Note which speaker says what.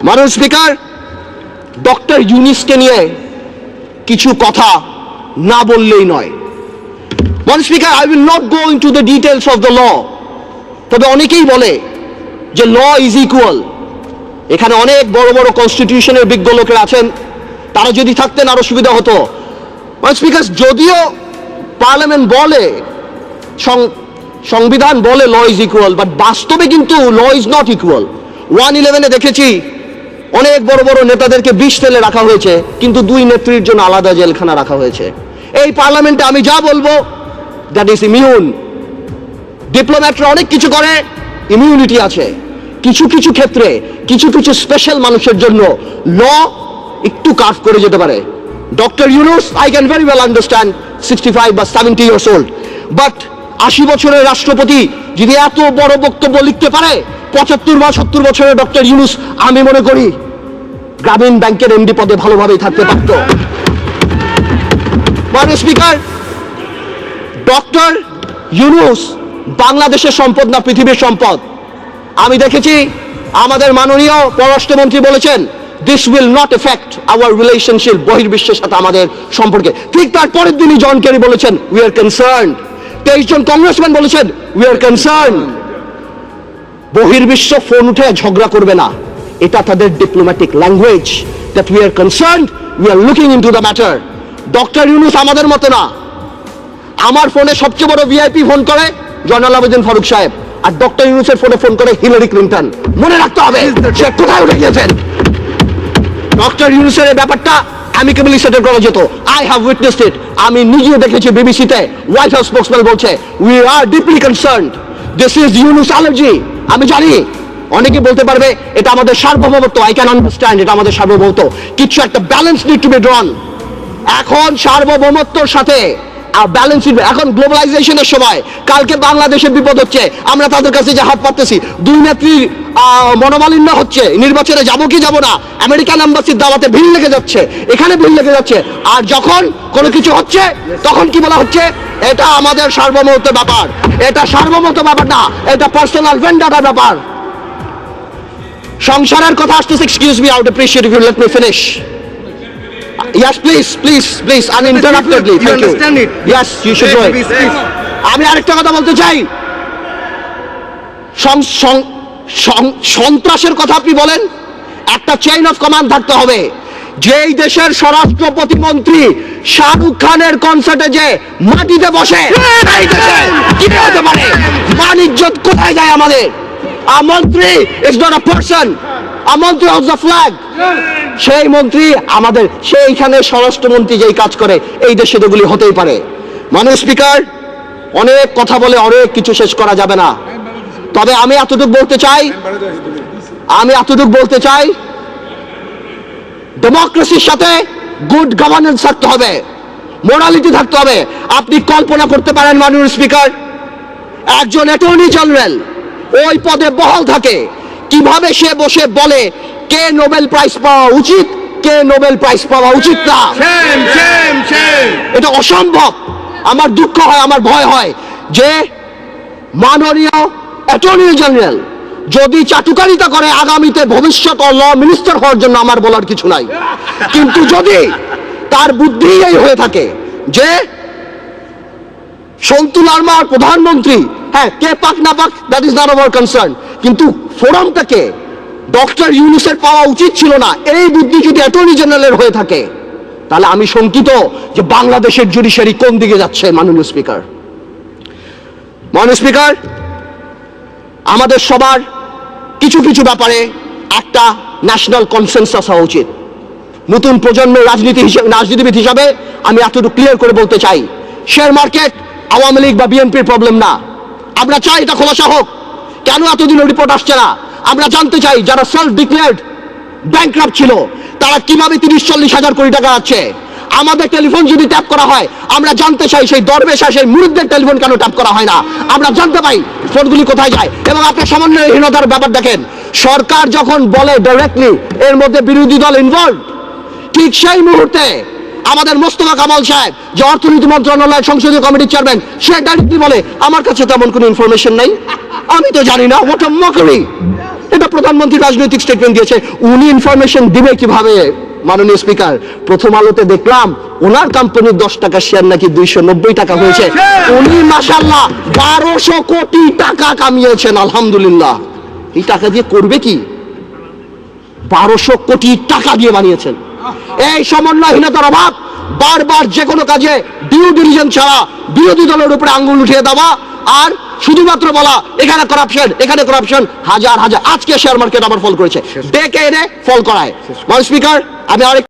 Speaker 1: মাননীয় speaker, doctor ইউনূসকে নিয়ে কিছু কথা না বললেই নয়। মাননীয় speaker, I will not go into the details of the law. তবে অনেকেই বলে যে ল ইজ ইকুয়াল। এখানে অনেক বড় বড় কনস্টিটিউশনের বিজ্ঞ লোকেরা আছেন, তারা যদি থাকতেন আরো সুবিধা হতো। মাননীয় স্পিকার, যদিও পার্লামেন্ট বলে, সংবিধান বলে ল ইজ ইকুয়াল, বাট বাস্তবে কিন্তু ল ইজ নট ইকুয়াল। 111-এ দেখেছি অনেক বড় বড় নেতাদেরকে বিষ তেলে রাখা হয়েছে, কিন্তু দুই নেত্রীর জন্য আলাদা জেলখানা রাখা হয়েছে। এই পার্লামেন্টে আমি যা বলবো দ্যাট ইজ ইমিউন। ডিপ্লোম্যাটরা অনেক কিছু করে, ইমিউনিটি আছে। কিছু কিছু ক্ষেত্রে কিছু কিছু স্পেশাল মানুষের জন্য ল একটু কার্ভ করে যেতে পারে। Doctor Yunus, I can very well understand 65 বা 70 ইয়ার্স ওল্ড, বাট 80 বছরের রাষ্ট্রপতি যদি এত বড় বক্তব্য লিখতে পারে, 75 বা 70 বছরের ডক্টর ইউনূস আমি মনে করি গ্রামীণ ব্যাংকের এমডি পদে ভালোভাবেই থাকতে পারত। মাননীয় স্পিকার, ডক্টর ইউনূস বাংলাদেশের সম্পদ না পৃথিবীর সম্পদ। আমি দেখেছি আমাদের মাননীয় পররাষ্ট্রমন্ত্রী বলেছেন this will not affect our relationship, বহির্বিশ্বের সাথে আমাদের সম্পর্কে। ঠিক তার পরের দিনই জন কেরি বলেছেন উই আর কনসার্নড। 23 জন কংগ্রেসম্যান বলেছেন উই আর কনসার্নড। বহির্বিশ্ব ফোন উঠে ঝগড়া করবে না, এটা তাদের diplomatic language, that we are concerned, we are looking into the matter. Doctor Yunus আমাদের মতো না। আমার ফোনে সবচেয়ে বড় ভিআইপি ফোন করে জয়নাল আবেদিন ফারুক সাহেব, আর ডক্টর ইউনূসের ফোনে ফোন করে হিলারি ক্লিন্টন। মনে রাখতে হবে সে কোথায় উঠে গিয়েছেন। ডক্টর ইউনূসের এই ব্যাপারটা অ্যামিকেবলি সেটেল করা যেত। আই হ্যাভ উইটনেসড ইট। আমি নিজেও দেখেছি বিবিসিতে হোয়াইট হাউস স্পোকসম্যান বলছে we are deeply concerned, this is Yunus allergy. আমি জানি অনেকে বলতে পারবে এটা আমাদের সার্বভৌমত্ব, আই ক্যান আন্ডারস্ট্যান্ড এটা আমাদের সার্বভৌমত্ব, কিছু একটা ব্যালেন্স নিড টু বি ড্রন। এখন সার্বভৌমত্বর সাথে ব্যালেন্স, এখন গ্লোবালাইজেশনের সময় কালকে বাংলাদেশের বিপদ হচ্ছে, আমরা তাদের কাছে যে হাত পাততেছি। দুই নেত্রীর মনোমালিন্য হচ্ছে, নির্বাচনে যাবো কি যাবো না, আমেরিকান এম্বাসির দাওয়াতে ভিড় লেগে যাচ্ছে, এখানে ভিড় লেগে যাচ্ছে। আর যখন কোনো কিছু হচ্ছে তখন কি বলা হচ্ছে এটা আমাদের সার্বভৌমত্ব ব্যাপার। এটা সার্বভৌমত্ব ব্যাপার না, এটা পার্সোনাল ভেন্ডাটার ব্যাপার। সংসারের কথা আসতেছে, excuse me, I would appreciate if you let me finish. Yes, please, uninterruptedly. Thank you.
Speaker 2: Understand it?
Speaker 1: Yes, you should go ahead. আমি আরেকটা কথা বলতে চাই। সন্ত্রাসের কথা আপনি বলেন, একটা চেইন অফ কমান্ড থাকতে হবে। যেই দেশের স্বরাষ্ট্র প্রতিমন্ত্রী শাহরুখ খানের কনসার্টে যে মাটিতে বসে, এই দেশে কি হতে পারে? মান ইজ্জত কোথায় যায় আমাদের? A মন্ত্রী is not a person. A মন্ত্রী holds the flag. সেই মন্ত্রী আমাদের, সেইখানে স্বরাষ্ট্রমন্ত্রী যেই কাজ করে, এই দেশে এগুলি হতেই পারে। মাননীয় স্পিকার, অনেক কথা বলে অনেক কিছু শেষ করা যাবে না। তবে আমি এতটুকু বলতে চাই ডেমোক্রেসির সাথে গুড গভর্নেন্স থাকতে হবে, মোরালিটি থাকতে হবে। আপনি কল্পনা করতে পারেন মাননীয় স্পিকার, একজন অ্যাটর্নি জেনারেল ওই পদে বহাল থাকে, কিভাবে সে বসে বলে কে নোবেল প্রাইজ পাওয়া উচিত, কে নোবেল প্রাইজ পাওয়া উচিত না। এটা অসম্ভব। আমার দুঃখ হয়, আমার ভয় হয় যে মাননীয় অ্যাটর্নি জেনারেল যদি চাটুকারিতা করে আগামীতে ভবিষ্যৎ ল মিনিস্টার হওয়ার জন্য আমার বলার কিছু নাই, কিন্তু যদি তার বুদ্ধি এই হয়ে থাকে যে সন্তু লারমার প্রধানমন্ত্রী, হ্যাঁ কে পাক না পাক that is not our concern, কিন্তু ফোরামটাকে ডক্টর ইউনূসের পাওয়া উচিত ছিল না, এই বুদ্ধি যদি অ্যাটর্নি জেনারেলের হয়ে থাকে, তাহলে আমি শঙ্কিত যে বাংলাদেশের জুডিশিয়ারি কোন দিকে যাচ্ছে। মাননীয় স্পিকার, আমাদের সবার কিছু কিছু ব্যাপারে একটা ন্যাশনাল কনসেনসাস হওয়া উচিত। নতুন প্রজন্মের রাজনীতিবিদ হিসাবে আমি এতটুকু ক্লিয়ার করে বলতে চাই, শেয়ার মার্কেট আওয়ামী লীগ বা বিএনপির প্রবলেম না। আমরা চাই এটা খোলাসা হোক। কেন এতদিনের রিপোর্ট আসছে না? আমরা জানতে চাই যারা সেলফ ডিক্লেয়ার্ড ব্যাংকরাপ্ট ছিল তারা কিভাবে 30-40 হাজার কোটি টাকা আছে। আমাদের টেলিফোন যদি ট্যাপ করা হয়, আমরা জানতে চাই সেই দরবেশ সেই মুরিদদের টেলিফোন কেন ট্যাপ করা হয় না, আমরা জানতে পাই ফোনগুলি কোথায় যায়। এবং আপনার সমন্বয়হীনতার ব্যাপার দেখেন, সরকার যখন বলে ডাইরেক্টলি এর মধ্যে বিরোধী দল ইনভলভ, ঠিক সেই মুহূর্তে আমাদের মোস্তফা কামাল সাহেব যে অর্থনীতি মন্ত্রণালয়ের সংসদীয় কমিটির চেয়ারম্যান, সে ডাইরেক্টলি বলে আমার কাছে তেমন কোনো ইনফরমেশন নাই, আমি তো জানি না। What a mockery! এটা প্রধানমন্ত্রী রাজনৈতিক স্টেটমেন্ট দিয়েছে, উনি ইনফরমেশন দিবে কিভাবে? মাননীয় স্পিকার, প্রথম আলোতে দেখলাম ওনার কোম্পানির 10 টাকা শেয়ার নাকি 290 টাকা হয়েছে। উনি মাশাআল্লাহ 1200 কোটি টাকা কামিয়েছেন, আলহামদুলিল্লাহ। এই টাকা দিয়ে করবে কি? 1200 কোটি টাকা দিয়ে বানিয়েছেন। এই সমন্বয়হীনতার অভাব, বারবার যে কোনো কাজে ডিউ ডিলিজেন্স ছাড়া বিরোধী দলের উপরে আঙ্গুল উঠিয়ে দেওয়া, আর শুধুমাত্র বলা এখানে করাপশন, এখানে করাপশন। হাজার হাজার, আজকে শেয়ার মার্কেট আবার ফল করেছে, ডেকে এনে ফল করায়। মাননীয় স্পিকার, আমি আরেক